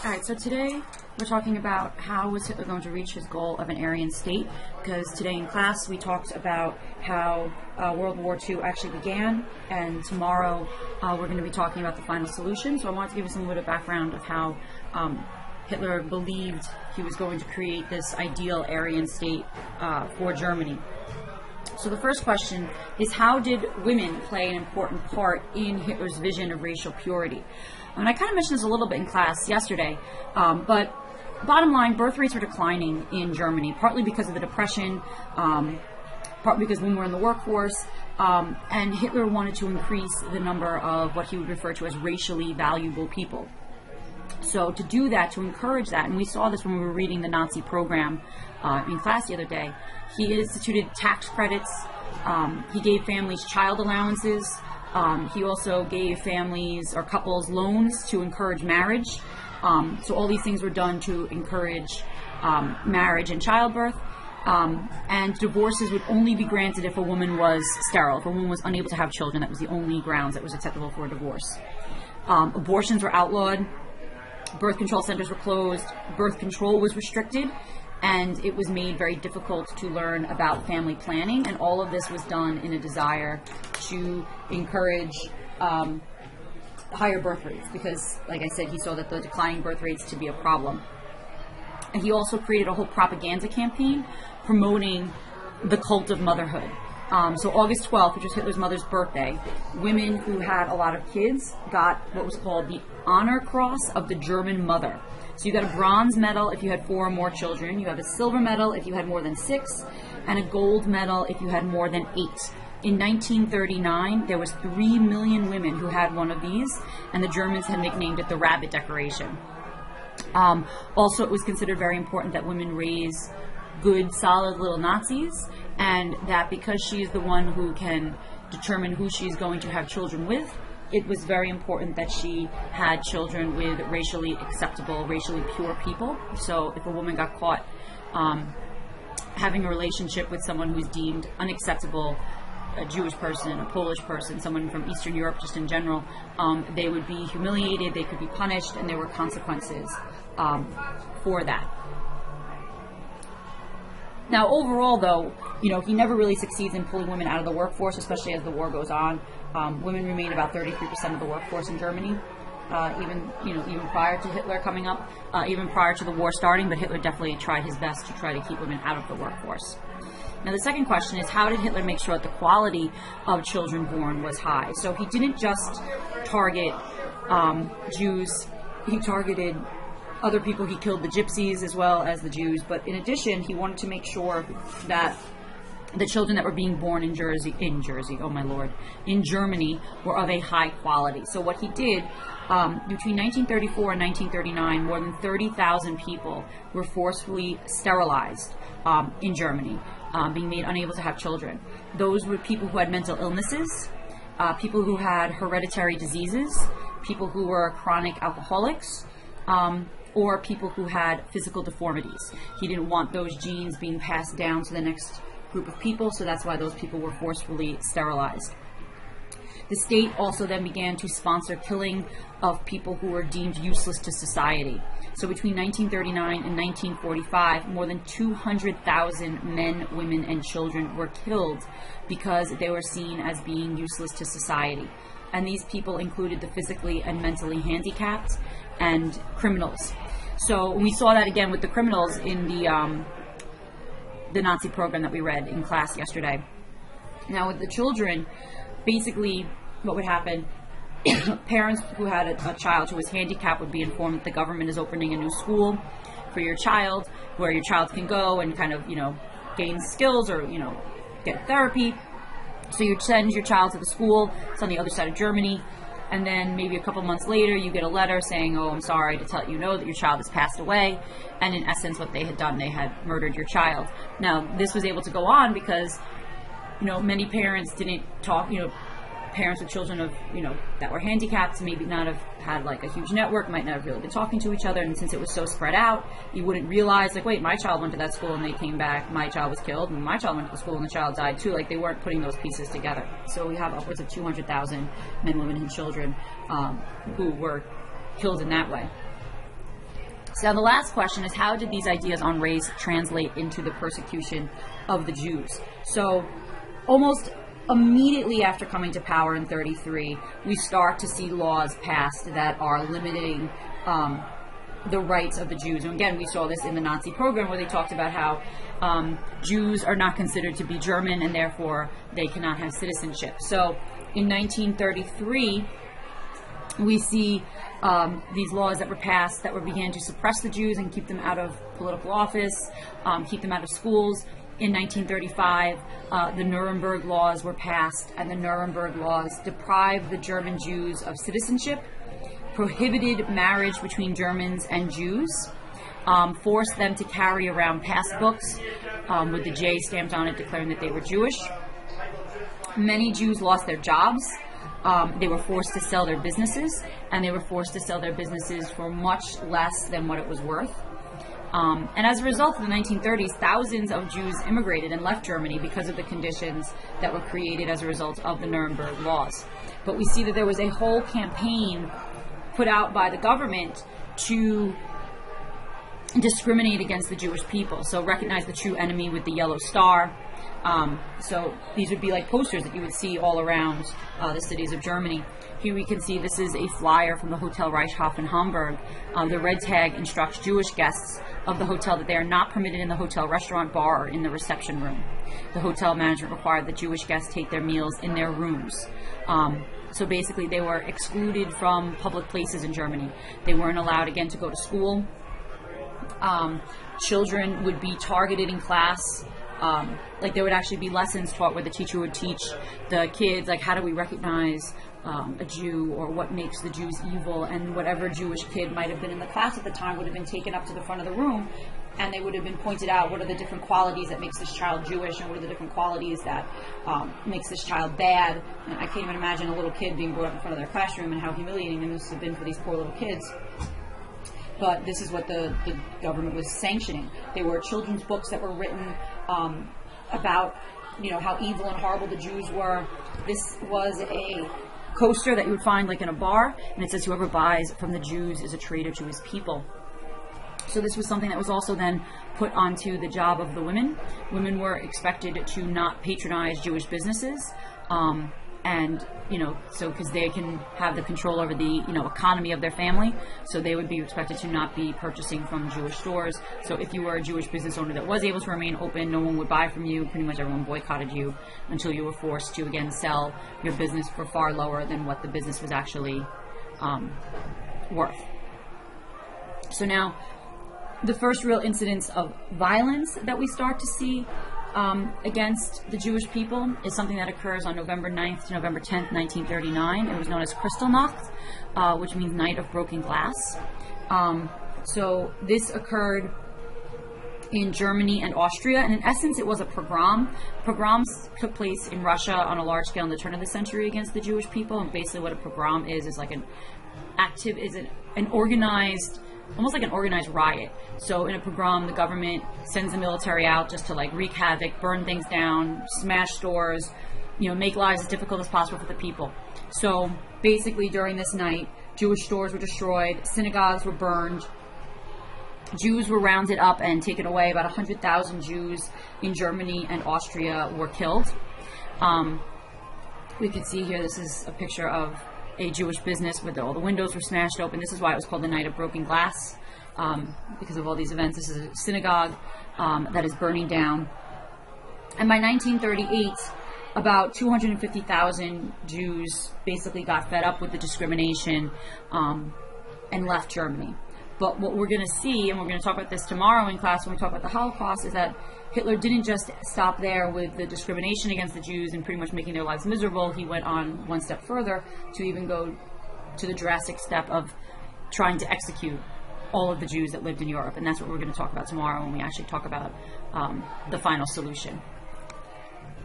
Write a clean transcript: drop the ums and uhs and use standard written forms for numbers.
All right, so today we're talking about how was Hitler going to reach his goal of an Aryan state, because today in class we talked about how World War II actually began, and tomorrow we're going to be talking about the final solution. So I wanted to give you some bit of background of how Hitler believed he was going to create this ideal Aryan state for Germany. So the first question is, how did women play an important part in Hitler's vision of racial purity? And I kind of mentioned this a little bit in class yesterday, but bottom line, birth rates were declining in Germany, partly because of the Depression, partly because women were in the workforce, and Hitler wanted to increase the number of what he would refer to as racially valuable people. So to do that, to encourage that, and we saw this when we were reading the Nazi program in class the other day, he instituted tax credits, he gave families child allowances, he also gave families or couples loans to encourage marriage. So all these things were done to encourage marriage and childbirth. And divorces would only be granted if a woman was sterile, if a woman was unable to have children. That was the only grounds that was acceptable for a divorce. Abortions were outlawed. Birth control centers were closed. Birth control was restricted. And it was made very difficult to learn about family planning, and all of this was done in a desire to encourage higher birth rates, because, like I said, he saw that the declining birth rates to be a problem. And he also created a whole propaganda campaign promoting the cult of motherhood. So August 12th, which was Hitler's mother's birthday, women who had a lot of kids got what was called the Honor Cross of the German Mother. So you got a bronze medal if you had 4 or more children, you have a silver medal if you had more than 6, and a gold medal if you had more than 8. In 1939, there was 3 million women who had one of these, and the Germans had nicknamed it the Rabbit Decoration. Also, it was considered very important that women raise good, solid little Nazis, and that because she is the one who can determine who she's going to have children with, it was very important that she had children with racially acceptable, racially pure people. So if a woman got caught having a relationship with someone who's deemed unacceptable, a Jewish person, a Polish person, someone from Eastern Europe just in general, they would be humiliated, they could be punished, and there were consequences for that. Now, overall, though, he never really succeeds in pulling women out of the workforce, especially as the war goes on. Women remain about 33% of the workforce in Germany, even prior to Hitler coming up, even prior to the war starting. But Hitler definitely tried his best to try to keep women out of the workforce. Now, the second question is, how did Hitler make sure that the quality of children born was high? So he didn't just target Jews; he targeted other people. He killed the gypsies as well as the Jews, but in addition, he wanted to make sure that the children that were being born in Germany were of a high quality. So what he did, between 1934 and 1939, more than 30,000 people were forcefully sterilized in Germany, being made unable to have children. Those were people who had mental illnesses, people who had hereditary diseases, people who were chronic alcoholics, or people who had physical deformities. He didn't want those genes being passed down to the next group of people, so that's why those people were forcefully sterilized. The state also then began to sponsor killing of people who were deemed useless to society. So between 1939 and 1945, more than 200,000 men, women, and children were killed because they were seen as being useless to society. And these people included the physically and mentally handicapped and criminals. So we saw that again with the criminals in the Nazi program that we read in class yesterday. Now with the children, basically what would happen, parents who had a child who was handicapped would be informed that the government is opening a new school for your child, where your child can go and kind of, gain skills or, get therapy. So you send your child to the school. It's on the other side of Germany. And then maybe a couple months later, you get a letter saying, oh, I'm sorry to tell you that your child has passed away. And in essence, what they had done, they had murdered your child. Now, this was able to go on because, many parents didn't talk, parents with children of, that were handicapped maybe not have had like a huge network, might not have really been talking to each other. And since it was so spread out, you wouldn't realize, like, wait, my child went to that school and they came back, my child was killed, and my child went to the school and the child died too. Like, they weren't putting those pieces together. So we have upwards of 200,000 men, women, and children who were killed in that way. So the last question is, how did these ideas on race translate into the persecution of the Jews? So almost immediately after coming to power in 1933, we start to see laws passed that are limiting the rights of the Jews. And again, we saw this in the Nazi program where they talked about how Jews are not considered to be German and therefore they cannot have citizenship. So in 1933, we see these laws that were passed that began to suppress the Jews and keep them out of political office, keep them out of schools. In 1935, the Nuremberg laws were passed, and the Nuremberg laws deprived the German Jews of citizenship, prohibited marriage between Germans and Jews, forced them to carry around passbooks with the J stamped on it declaring that they were Jewish. Many Jews lost their jobs. They were forced to sell their businesses, and they were forced to sell their businesses for much less than what it was worth. And as a result of the 1930s, thousands of Jews immigrated and left Germany because of the conditions that were created as a result of the Nuremberg laws. But we see that there was a whole campaign put out by the government to discriminate against the Jewish people. So recognize the true enemy with the yellow star. So these would be like posters that you would see all around the cities of Germany. Here we can see this is a flyer from the Hotel Reichshof in Hamburg. The red tag instructs Jewish guests of the hotel that they are not permitted in the hotel restaurant, bar, or in the reception room. The hotel management required that Jewish guests take their meals in their rooms. So basically they were excluded from public places in Germany. They weren't allowed again to go to school. Children would be targeted in class. Like there would actually be lessons taught where the teacher would teach the kids, like, how do we recognize a Jew, or what makes the Jews evil, and whatever Jewish kid might have been in the class at the time would have been taken up to the front of the room, and they would have been pointed out what are the different qualities that makes this child Jewish, and what are the different qualities that makes this child bad. And I can't even imagine a little kid being brought up in front of their classroom and how humiliating this would have been for these poor little kids. But this is what the government was sanctioning. There were children's books that were written about, how evil and horrible the Jews were. This was a coaster that you would find like in a bar, and it says, whoever buys from the Jews is a traitor to his people. So this was something that was also then put onto the job of the women. Women were expected to not patronize Jewish businesses, and so because they can have the control over the economy of their family, so they would be expected to not be purchasing from Jewish stores. So if you were a Jewish business owner that was able to remain open, no one would buy from you. Pretty much everyone boycotted you until you were forced to again sell your business for far lower than what the business was actually worth. So now the first real incidents of violence that we start to see against the Jewish people is something that occurs on November 9th to November 10th, 1939. It was known as Kristallnacht, which means Night of Broken Glass. So this occurred in Germany and Austria, and in essence it was a pogrom. Pogroms took place in Russia on a large scale in the turn of the century against the Jewish people, and basically what a pogrom is like an organized, almost like an organized riot. So in a pogrom, the government sends the military out just to like wreak havoc, burn things down, smash stores, make lives as difficult as possible for the people. So basically during this night, Jewish stores were destroyed, synagogues were burned, Jews were rounded up and taken away. About 100,000 Jews in Germany and Austria were killed. We can see here, this is a picture of a Jewish business where all the windows were smashed open. This is why it was called the Night of Broken Glass, because of all these events. This is a synagogue that is burning down. And by 1938, about 250,000 Jews basically got fed up with the discrimination and left Germany. But what we're going to see, and we're going to talk about this tomorrow in class when we talk about the Holocaust, is that Hitler didn't just stop there with the discrimination against the Jews and pretty much making their lives miserable. He went on one step further to even go to the drastic step of trying to execute all of the Jews that lived in Europe. And that's what we're going to talk about tomorrow when we actually talk about the final solution.